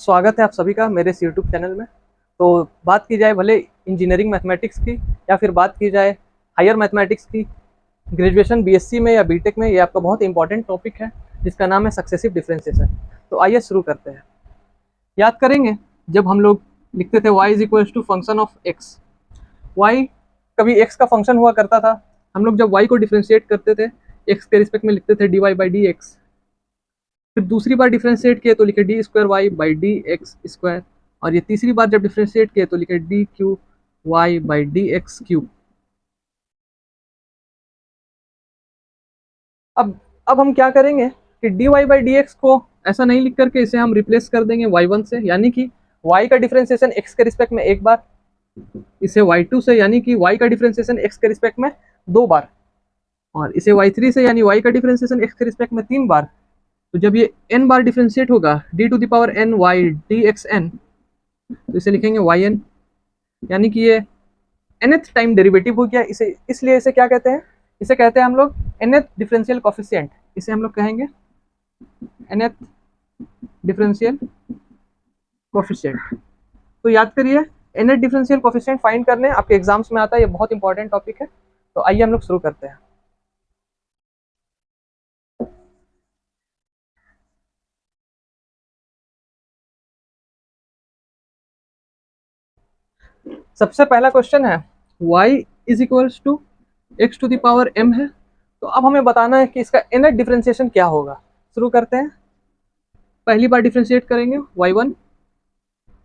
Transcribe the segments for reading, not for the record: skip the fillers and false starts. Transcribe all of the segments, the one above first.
स्वागत है आप सभी का मेरे इस यूट्यूब चैनल में। तो बात की जाए भले इंजीनियरिंग मैथमेटिक्स की या फिर बात की जाए हायर मैथमेटिक्स की, ग्रेजुएशन बीएससी में या बीटेक में, ये आपका बहुत इंपॉर्टेंट टॉपिक है जिसका नाम है सक्सेसिव डिफरेंशिएशन। तो आइए शुरू करते हैं। याद करेंगे जब हम लोग लिखते थे y is equals to function of x, y कभी x का फंक्शन हुआ करता था। हम लोग जब y को डिफ्रेंशिएट करते थे x के रिस्पेक्ट में लिखते थे dy बाई डी एक्स। फिर दूसरी बार डिफ्रेंशिएट किए तो लिखे d square y by d x square, और ये तीसरी बार जब डिफ्रेंशिएट किए तो लिखे d cube y by d x cube. अब हम क्या करेंगे कि d y by d x को ऐसा नहीं लिख करके इसे हम रिप्लेस कर देंगे y1 से, यानी कि y का डिफ्रेंशिएशन x के रिस्पेक्ट में एक बार, इसे y2 से यानी कि y का डिफ्रेंशिएशन x के रिस्पेक्ट में दो बार, और इसे y3 से यानी y का डिफ्रेंशिएशन x के रिस्पेक्ट में तीन बार। तो जब ये n बार डिफ्रेंशिएट होगा d to the power n y d x n, तो इसे लिखेंगे yn, यानी कि ये nth टाइम डेरिवेटिव हो गया। इसे इसलिए इसे क्या कहते हैं, इसे कहते हैं हम लोग nth डिफरेंशियल कोफिशिएंट। इसे हम लोग कहेंगे nth डिफरेंशियल कोफिशिएंट। तो याद करिए nth डिफरेंशियल कोफिशिएंट फाइंड करने आपके एग्जाम्स में आता है, ये बहुत इंपॉर्टेंट टॉपिक है। तो आइए हम लोग शुरू करते हैं। सबसे पहला क्वेश्चन है y is equals to x to the power m है। तो अब हमें बताना है कि इसका nth डिफरेंशिएशन क्या होगा। शुरू करते हैं। पहली बार डिफरेंशिएट करेंगे y1,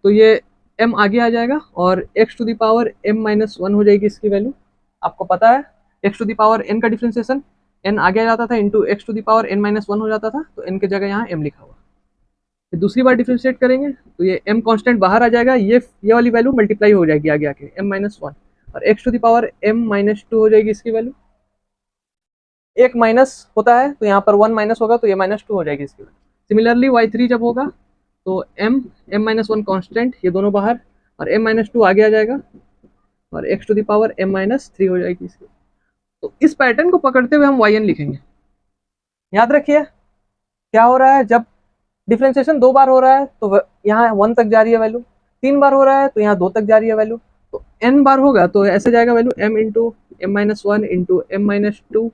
तो ये m आगे आ जाएगा और x to the power m minus one हो जाएगी इसकी वैल्यू। आपको पता है x to the power n का डिफरेंशिएशन n आगे आ जाता था into x to the power n minus one हो जाता था, तो n की जगह यहाँ m लिखा हुआ। फिर दूसरी बार डिफरेंशिएट करेंगे तो ये m कांस्टेंट बाहर आ जाएगा, ये वाली वैल्यू मल्टीप्लाई हो जाएगी आगे आके m माइनस वन, और x to the power m minus two हो जाएगी इसकी वैल्यू। एक माइनस होता है तो यहाँ पर वन माइनस होगा तो ये माइनस टू हो जाएगी इसकी वैल्यू। सिमिलरली y3 जब होगा तो m माइनस वन कॉन्स्टेंट, ये दोनों बाहर, और m माइनस टू आगे आ जाएगा और x to the power m minus three हो जाएगी इसकी। तो इस पैटर्न को पकड़ते हुए हम yn लिखेंगे। याद रखिए क्या हो रहा है, जब डिफ्रेंशिएशन दो बार हो रहा है तो यहाँ वन तक जा रही है वैल्यू, तीन बार हो रहा है तो यहाँ दो तक जा रही है वैल्यू, तो n बार होगा तो ऐसे जाएगा value m into m minus one into m minus two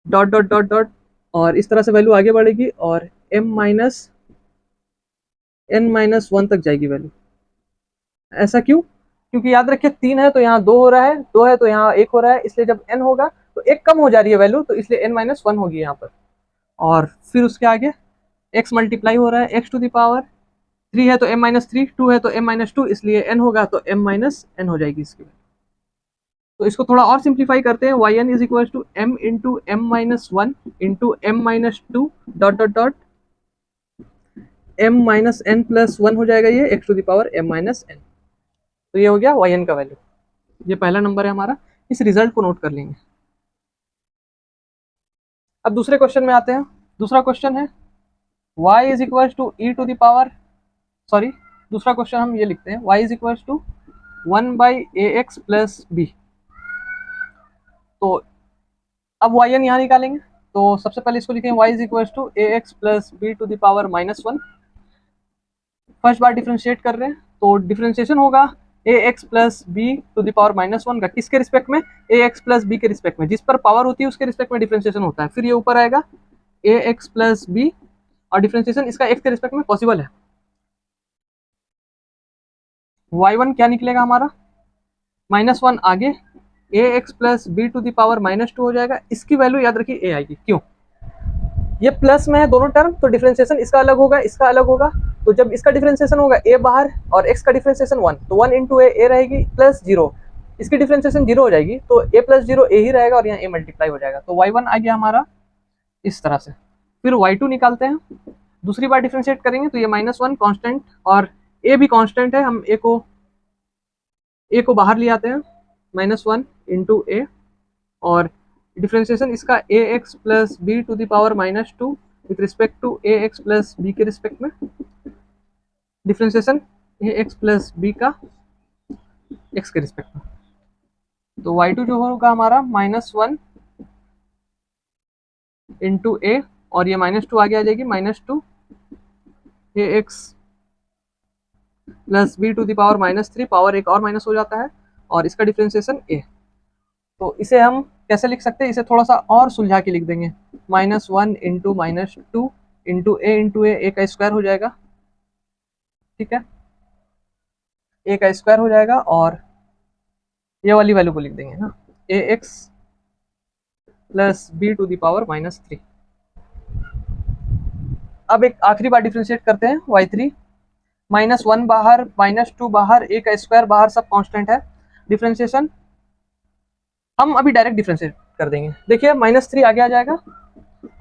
dot dot dot dot, और इस तरह से वैल्यू आगे बढ़ेगी और m minus n minus one तक जाएगी वैल्यू। ऐसा क्यों? क्योंकि याद रखिए तीन है तो यहाँ दो हो रहा है, दो है तो यहाँ एक हो रहा है, इसलिए जब n होगा तो एक कम हो जा रही है वैल्यू, तो इसलिए n माइनस वन होगी यहाँ पर। और फिर उसके आगे x मल्टीप्लाई हो रहा है, x to the power three है तो m माइनस थ्री, टू है तो m माइनस टू, इसलिए n होगा तो m माइनस n हो जाएगी इसकी। तो इसको थोड़ा और सिंप्लीफाई करते हैं। yn is equal to m into m minus one into m minus two dot dot dot m minus n plus one हो जाएगा ये x to the power m minus n। तो ये हो गया yn का वैल्यू। ये पहला नंबर है हमारा, इस रिजल्ट को नोट कर लेंगे। अब दूसरे क्वेश्चन में आते हैं। दूसरा क्वेश्चन है y is equal to e to the power, sorry दूसरा क्वेश्चन हम ये लिखते हैं y is equal to one by a x plus b. तो अब yn यहाँ निकालेंगे, तो सबसे पहले इसको लिखेंगे y is equal to A x plus B to the power minus one. First बार डिफ्रेंशिएट कर रहे हैं तो डिफ्रेंशिएशन होगा A x plus B to the power minus one का, किसके रिस्पेक्ट में? ए एक्स प्लस बी के रिस्पेक्ट में। जिस पर पावर होती है उसके रिस्पेक्ट में डिफ्रेंशिएशन होता है। फिर ये ऊपर आएगा ए एक्स प्लस बी, और डिफ्रेंशिएशन इसका एक्स के रिस्पेक्ट में पॉसिबल है। y1 क्या निकलेगा हमारा? माइनस वन आगे A x plus B to the power minus two हो जाएगा। इसकी वैल्यू याद रखिए ए आएगी। क्यों? ये प्लस में है दोनों टर्म, तो डिफरेंशिएशन इसका अलग होगा, इसका अलग होगा। तो जब इसका डिफरेंशिएशन होगा ए बाहर और एक्स का डिफरेंशिएशन वन, तो वन इंटू ए रहेगी प्लस जीरो, इसकी डिफरेंशिएशन जीरो हो जाएगी, तो ए प्लस जीरो ए ही रहेगा और यहाँ ए मल्टीप्लाई हो जाएगा। तो y1 आ गया हमारा इस तरह से। फिर y2 निकालते हैं। दूसरी बार डिफरेंशिएट करेंगे तो ये माइनस वन कॉन्स्टेंट और ए भी कॉन्स्टेंट है, हम ए को बाहर ले आते हैं, माइनस वन इंटू ए, और डिफरेंशिएशन इसका A x plus B to the power minus two with respect to A x plus B के रिस्पेक्ट में। Differentiation A x plus B का एक्स के रिस्पेक्ट में। तो y2 जो होगा हमारा माइनस वन इंटू ए, और ये माइनस टू आगे आ जाएगी, minus two A x plus B to the power minus three, power एक और माइनस हो जाता है, और इसका डिफ्रेंसिएशन ए। तो इसे हम कैसे लिख सकते हैं, इसे थोड़ा सा और सुलझा के लिख देंगे, minus one into minus two into A का स्क्वायर हो जाएगा, ठीक है, ए का स्क्वायर हो जाएगा, और ये वाली वैल्यू को लिख देंगे ना, A x plus B to the power minus three. अब एक आखिरी बार डिफ्रेंशिएट करते हैं, वाई थ्री, माइनस वन बाहर, माइनस टू बाहर, ए का स्क्वायर बाहर, सब कांस्टेंट है। डिफ्रेंशिएशन हम अभी डायरेक्ट डिफ्रेंशिएट कर देंगे, देखिए माइनस थ्री आगे आ जाएगा,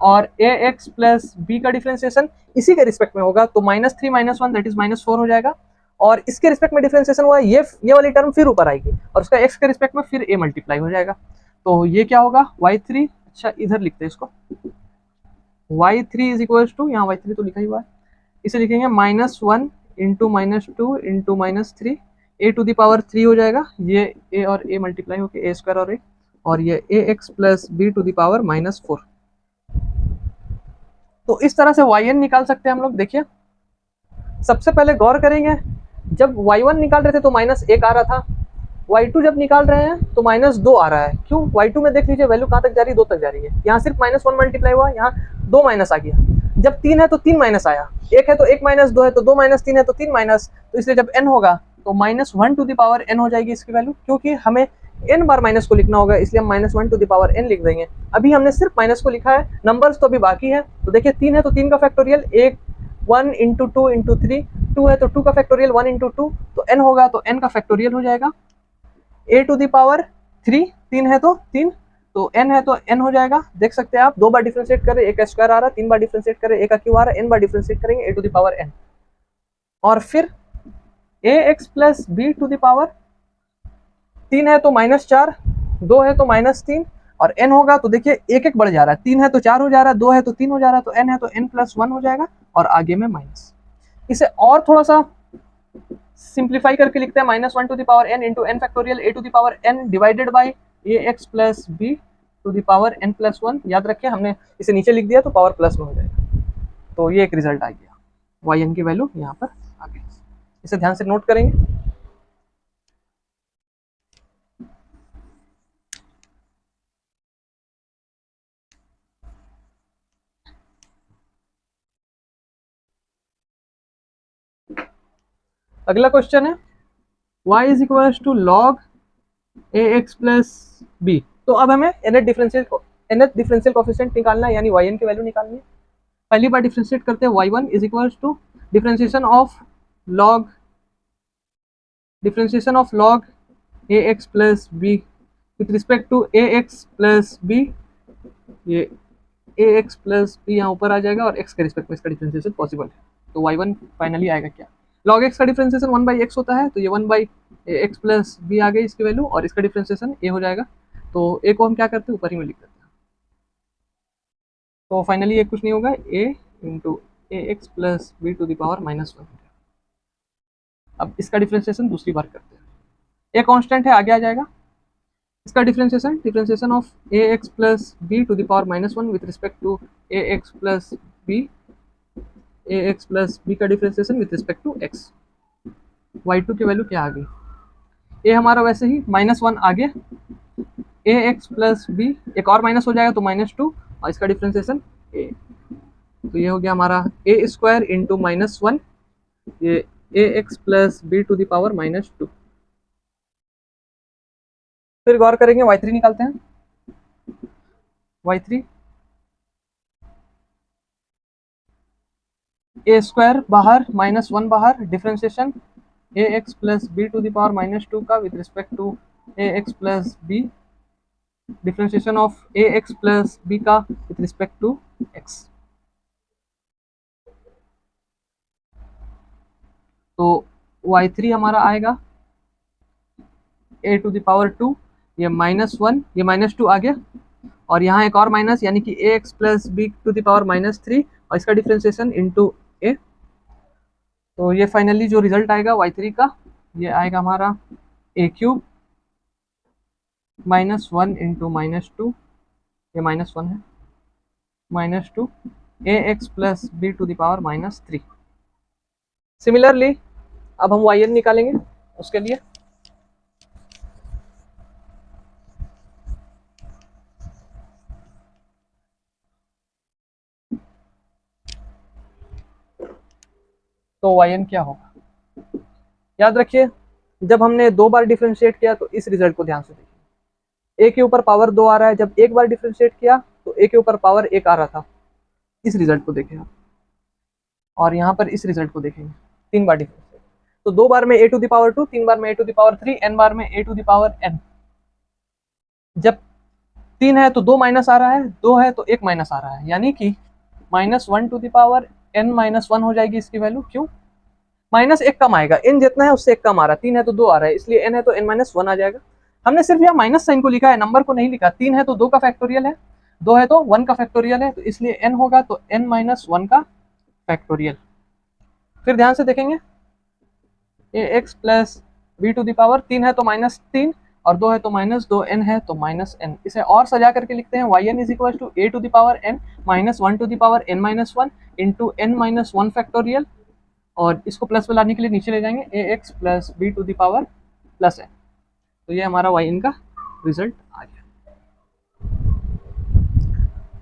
और ए एक्स प्लस बी का डिफ्रेंशिएशन इसी के रिस्पेक्ट में होगा, तो minus three minus one that is minus four हो जाएगा, और इसके रिस्पेक्ट में डिफ्रेंशिएशन हुआ, ये वाली टर्म फिर ऊपर आएगी, और उसका एक्स के रिस्पेक्ट में फिर ए मल्टीप्लाई हो जाएगा। तो ये क्या होगा, वाई थ्री, अच्छा इधर लिखते हैं इसको, y three is equal to, यहाँ वाई थ्री तो लिखा ही हुआ है, इसे लिखेंगे minus one into minus two into minus three, a to the power three हो जाएगा, ये ए और ए मल्टीप्लाई होकर ए स्क्वायर और ये ए x plus B to the power minus four. तो इस तरह से वाई एन निकाल सकते हैं हम लोग। देखिए सबसे पहले गौर करेंगे, जब वाई वन निकाल रहे थे तो माइनस एक आ रहा था, वाई टू जब निकाल रहे हैं तो माइनस दो आ रहा है। क्यों, वाई टू में देख लीजिए वैल्यू कहाँ तक जा रही है, दो तक जा रही है, यहाँ सिर्फ माइनस वन मल्टीप्लाई हुआ, यहाँ दो माइनस आ गया। जब तीन है तो तीन माइनस आया, एक है तो एक माइनस, दो है तो दो माइनस, तीन है तो तीन माइनस, तो इसलिए जब एन होगा तो minus one to the power n हो जाएगी इसकी वैल्यू, क्योंकि हमें एन बार माइनस को लिखना होगा, इसलिए हम minus one to the power n लिख देंगे। अभी हमने सिर्फ माइनस को लिखा है, नंबर्स तो अभी बाकी है। तो देखिए तीन है तो तीन का फैक्टोरियल, एक one into two into three, two है तो टू का फैक्टोरियल वन इंटू टू, तो एन होगा तो एन का फैक्टोरियल हो जाएगा a to the power three, तीन है तो तीन, तो एन है तो एन हो जाएगा। देख सकते हैं आप, दो बार डिफ्रेंशिएट करें ए का स्क्वायर आ रहा है, तीन बार डिफ्रेंशिएट करें ए का क्यू आ रहा है, एन बार डिफ्रेंशिएट करेंगे A to the power N, और फिर A x plus B to the power, तीन है तो माइनस चार, दो है तो माइनस तीन, और एन होगा तो देखिए एक एक बढ़ जा रहा है, तीन है तो चार हो जा रहा है, दो है तो तीन हो जा रहा है, तो एन है तो एन प्लस वन हो जाएगा, और आगे में माइनस। इसे और थोड़ा सा सिंप्लीफाई करके लिखते हैं, minus one to the power n into n factorial a to the power n divided by a x plus B to the power n plus one. याद रखें हमने इसे नीचे लिख दिया तो पावर प्लस में हो जाएगा, तो ये एक रिजल्ट आ गया, वाई एन की वैल्यू यहाँ पर आ गई। इसे ध्यान से नोट करेंगे। अगला क्वेश्चन है y is equal to log a x plus b. तो अब हमें nth डिफरेंशियल कोफिशिएंट निकालना है, यानी yn की वैल्यू निकालनी है। पहली बार डिफरेंशिएट करते हैं, y1 is equal to differentiation of log a x plus b with respect to A x plus b, ये ए एक्स प्लस बी यहाँ ऊपर आ जाएगा, और x के रिस्पेक्ट में इसका डिफरेंशिएशन पॉसिबल है, तो y1 फाइनली आएगा क्या, लॉग एक्स का डिफरेंशिएशन वन बाई एक्स होता है, तो ये one by X plus B आ गई इसकी वैल्यू, और इसका डिफरेंशिएशन ए हो जाएगा। तो ए को हम क्या करते हैं, ऊपर ही में लिख देते हैं, तो फाइनली ये कुछ नहीं होगा, A into A x plus B to the power minus one. अब इसका डिफरेंशिएशन दूसरी बार करते हैं, ए कांस्टेंट है आगे आ जाएगा, इसका differentiation of A x plus B to the power minus one with respect to A x plus B, A x plus B का differentiation with respect to X. Y two की value क्या आ गई, ए हमारा वैसे ही माइनस वन आगे, A x plus B एक और माइनस हो जाएगा तो माइनस टू, और इसका डिफरेंशिएशन ए, तो ये हो गया हमारा A square into minus one, ये ए x plus B to the power minus two. फिर गौर करेंगे, वाई थ्री निकालते हैं, वाई थ्री ए स्क्वायर बाहर माइनस वन बाहर, differentiation A x plus B to the power minus two का with respect to A x plus B, differentiation of A x plus B का with respect to x. तो Y three हमारा आएगा A to the power two, ये minus one, ये minus two आगे, और यहाँ एक और माइनस, यानी कि A x plus B to the power minus three, और इसका डिफरेंशिएशन इंटू ए। तो ये फाइनली जो रिजल्ट आएगा वाई थ्री का, ये आएगा हमारा A cube minus one into minus two, ये माइनस वन है, minus two A x plus B to the power minus three. Similarly अब हम वाई एन निकालेंगे उसके लिए। तो वाई एन क्या होगा, याद रखिए जब हमने 2 बार डिफ्रेंशिएट किया तो इस रिजल्ट को ध्यान से देखिए, ए के ऊपर पावर 2 आ रहा है, जब एक बार डिफ्रेंशिएट किया तो ए के ऊपर पावर 1 आ रहा था। इस रिजल्ट को देखें आप, और यहाँ पर इस रिजल्ट को देखेंगे 3 बार डिफ्रेंशिएट, तो 2 बार में ए टू द पावर 2, 3 बार में ए टू द पावर 3, एन बार में ए टू द पावर एन। जब 3 है तो 2 माइनस आ रहा है, 2 है तो 1 माइनस आ रहा है, यानी कि -1 टू द पावर n -1 हो जाएगी इसकी वैल्यू। क्यों, माइनस 1 कम आएगा, n जितना है उससे 1 कम आ रहा है, 3 है तो 2 आ रहा है, इसलिए n है तो n-1 आ जाएगा। हमने सिर्फ यहाँ माइनस साइन को लिखा है, नंबर को नहीं लिखा। 3 है तो 2 का फैक्टोरियल है, 2 है तो 1 का फैक्टोरियल है, तो इसलिए n होगा तो n-1 का फैक्टोरियल। फिर ध्यान से देखेंगे, ax plus B to the power 3 है तो -3 और 2 है तो -2, n है तो -n। इसे और सजा करके लिखते हैं, yn is equal to a to the power n -1 to the power n-1 into n-1 factorial, और इसको प्लस में लाने के लिए नीचे ले जाएंगे ax plus B to the power plus n। तो ये हमारा yn का रिजल्ट आ गया।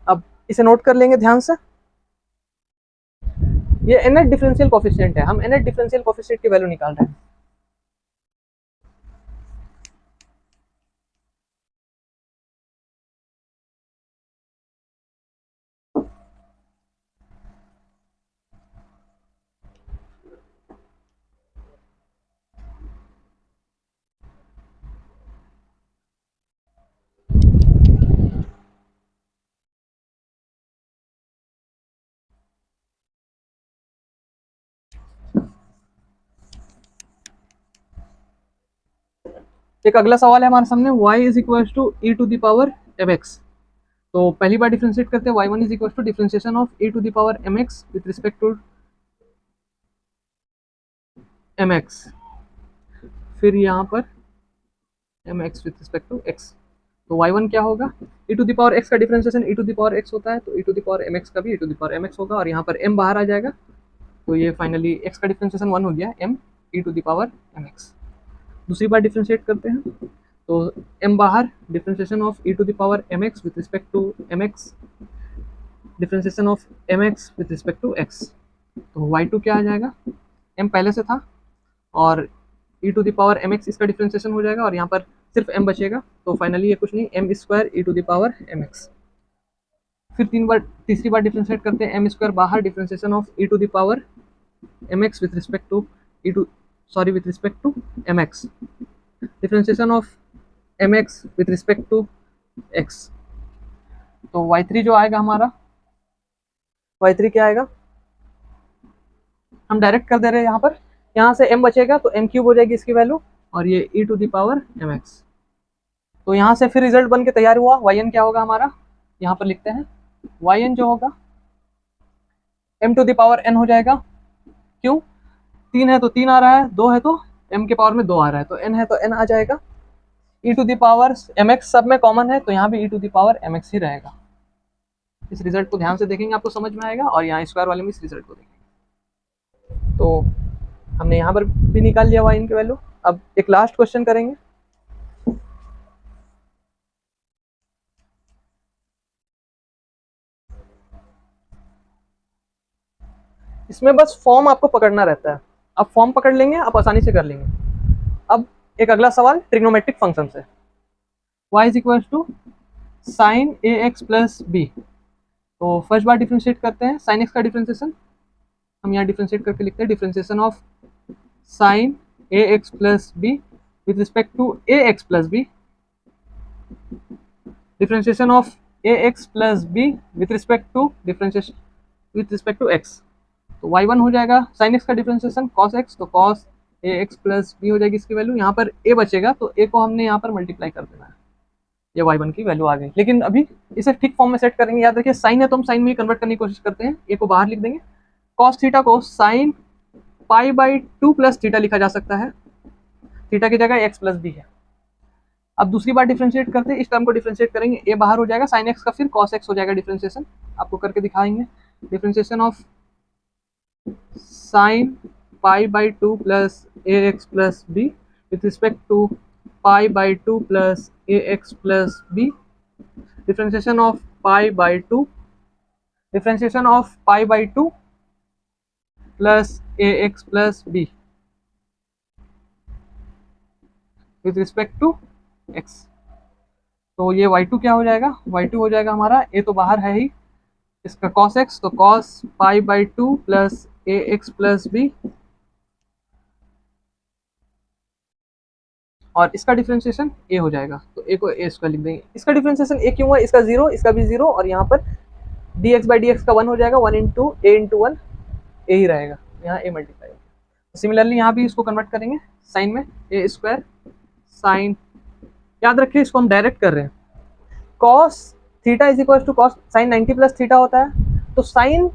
अब इसे नोट कर लेंगे ध्यान से, ये nth डिफरेंशियल कोफिशिएंट है, हम nth डिफरेंशियल कोफिशिएंट की वैल्यू निकाल रहे हैं। एक अगला सवाल है हमारे सामने, y is equal to e to the power mx। तो पहली बार डिफरेंशिएट करते हैं, y1 is equal to differentiation of e to the power mx with respect to mx, फिर यहाँ पर mx with respect to x। तो y1 क्या होगा, e to the power x का differentiation e to the power x होता है, तो e to the power mx का भी e to the power mx होगा, और यहाँ पर m बाहर आ जाएगा, तो ये फाइनली x का डिफरेंशिएशन 1 हो गया, m e to the power mx। दूसरी बार डिफरेंशिएट करते हैं, तो m बाहर, differentiation of e to the power mx with respect to mx, differentiation of mx with respect to x। तो y2 क्या आ जाएगा, m पहले से था और e to the power mx इसका डिफरेंशिएशन हो जाएगा, और यहाँ पर सिर्फ m बचेगा, तो फाइनली ये कुछ नहीं, m square e to the power mx। फिर तीसरी बार डिफरेंशिएट करते हैं, m स्क्वायर बाहर, differentiation of e to the power mx with respect to with respect to mx, differentiation of mx with respect to x। तो y3 जो आएगा हमारा, y3 क्या आएगा, हम डायरेक्ट कर दे रहे हैं, यहाँ से m बचेगा तो m क्यूब हो जाएगी इसकी वैल्यू, और ये e to the power mx। तो यहाँ से फिर रिजल्ट बन के तैयार हुआ, yn क्या होगा हमारा, यहाँ पर लिखते हैं, yn जो होगा m to the power n हो जाएगा। क्यों, 3 है तो 3 आ रहा है, 2 है तो m के पावर में 2 आ रहा है, तो n है तो n आ जाएगा, e to the power mx सब में कॉमन है, तो यहाँ भी e to the power mx ही रहेगा। इस रिजल्ट को ध्यान से देखेंगे आपको समझ में आएगा, और यहाँ स्क्वायर वाले में इस रिजल्ट को देखेंगे। तो हमने यहाँ पर भी निकाल लिया y की वैल्यू। अब एक लास्ट क्वेश्चन करेंगे, इसमें बस फॉर्म आपको पकड़ना रहता है, अब फॉर्म पकड़ लेंगे आप आसानी से कर लेंगे। अब एक अगला सवाल ट्रिग्नोमेट्रिक फंक्शन से, y is equal to sine a x plus b. तो फर्स्ट बार डिफ्रेंशिएट करते हैं, साइन एक्स का डिफ्रेंशिएशन हम यहाँ डिफ्रेंशिएट करके लिखते हैं, differentiation of sine a x plus b with respect to A x plus b, differentiation of A x plus b with respect to differentiation with respect to x. तो y1 हो जाएगा sine x का differentiation cos x, तो cos ax plus b हो जाएगी इसकी value, यहाँ पर a बचेगा तो a को हमने यहाँ पर मल्टीप्लाई कर देना है, ये y1 की वैल्यू आ गई। लेकिन अभी इसे ठीक फॉर्म में सेट करेंगे, याद रखिए साइन है तो हम साइन में ही कन्वर्ट करने की कोशिश करते हैं, a को बाहर लिख देंगे, cos थीटा को साइन π/2 प्लस थीटा लिखा जा सकता है, थीटा की जगह x प्लस बी है। अब दूसरी बार डिफरेंशिएट करते हैं, इस टर्म को डिफरेंशिएट करेंगे, a बाहर हो जाएगा, साइन x का फिर cos x हो जाएगा डिफरेंशिएशन, आपको करके दिखाएंगे, differentiation of sine pi by two plus a x plus b with respect to pi by two plus a x plus b, differentiation of pi by two, differentiation of pi by two plus a x plus b with respect to x. तो ये y2 क्या हो जाएगा, y2 हो जाएगा हमारा, a तो बाहर है ही, इसका cos x, तो cos pi by two plus a x plus B, और इसका डिफरेंशिएशन a हो जाएगा, तो a को a स्क्वायर लिख देंगे। इसका डिफरेंशिएशन a क्यों हुआ, इसका 0, इसका भी 0, और यहाँ पर dx बाई डी का 1 हो जाएगा, 1 इंटू a इंटू 1 a ही रहेगा, यहाँ a मल्टीप्लाई होगा। सिमिलरली यहाँ भी इसको कन्वर्ट करेंगे साइन में, a स्क्वायर साइन, याद रखिए इसको हम डायरेक्ट कर रहे हैं, cos theta is equal to cos sine 90 plus theta होता है, तो साइन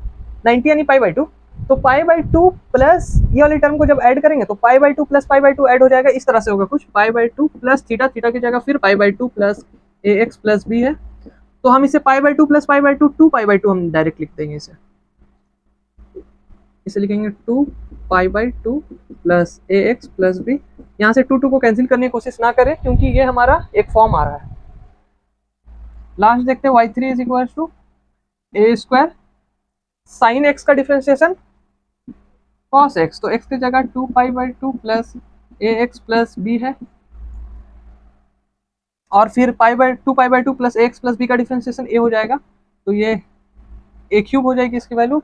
90 यानी पाई बाई टू, तो पाई बाई टू प्लस ये वाली टर्म को जब ऐड करेंगे तो pi by two plus pi by two add हो जाएगा, इस तरह से होगा कुछ, pi by two plus theta, theta की जगह फिर pi by two plus a x plus b है, तो हम इसे pi by two plus pi by two, two pi by two हम डायरेक्ट लिख देंगे, इसे लिखेंगे two pi by two plus a x plus b. यहाँ से टू को कैंसिल करने की कोशिश ना करें क्योंकि ये हमारा एक फॉर्म आ रहा है। लास्ट देखते हैं y3 is equal to a square sine x का डिफरेंशिएशन cos x, तो x की जगह two pi by two plus a x plus b है, और फिर pi by two plus a x plus B का डिफरेंशिएशन a हो जाएगा, तो ये a क्यूब हो जाएगी इसकी वैल्यू।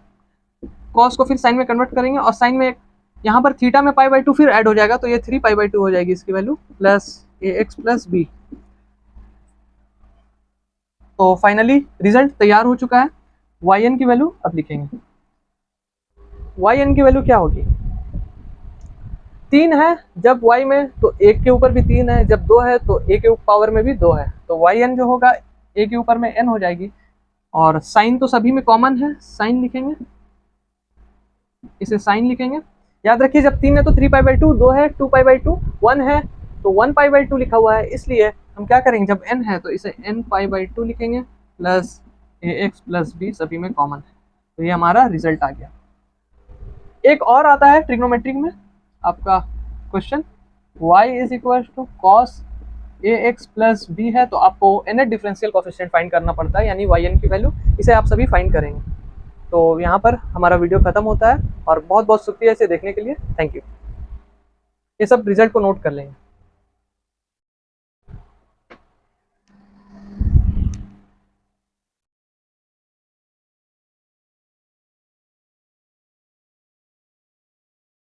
cos को फिर साइन में कन्वर्ट करेंगे, और साइन में यहाँ पर थीटा में पाई बाई टू फिर ऐड हो जाएगा, तो ये 3 पाई बाई टू हो जाएगी इसकी value, plus a x plus b. तो फाइनली रिजल्ट तैयार हो चुका है। yn की वैल्यू अब लिखेंगे, yn की वैल्यू क्या होगी, 3 है जब y में तो 1 के ऊपर भी 3 है, जब 2 है तो a के पावर में भी 2 है, तो yn जो होगा a के ऊपर में n हो जाएगी, और साइन तो सभी में कॉमन है, साइन लिखेंगे, इसे साइन लिखेंगे। याद रखिए जब 3 है तो 3 पाई बाई टू, 2 है 2 पाई बाई टू, 1 है तो 1 पाई बाई टू लिखा हुआ है, इसलिए हम क्या करेंगे जब n है तो इसे n पाई बाई टू लिखेंगे, plus a x plus B सभी में कॉमन है, तो ये हमारा रिजल्ट आ गया। एक और आता है ट्रिग्नोमेट्रिक में आपका question, y is equal to cos a x plus b है, तो आपको nth डिफरेंशियल कोएफिशिएंट फाइंड करना पड़ता है, यानी yn की वैल्यू, इसे आप सभी फाइंड करेंगे। तो यहाँ पर हमारा वीडियो खत्म होता है, और बहुत बहुत शुक्रिया इसे देखने के लिए, थैंक यू। ये सब रिजल्ट को नोट कर लेंगे।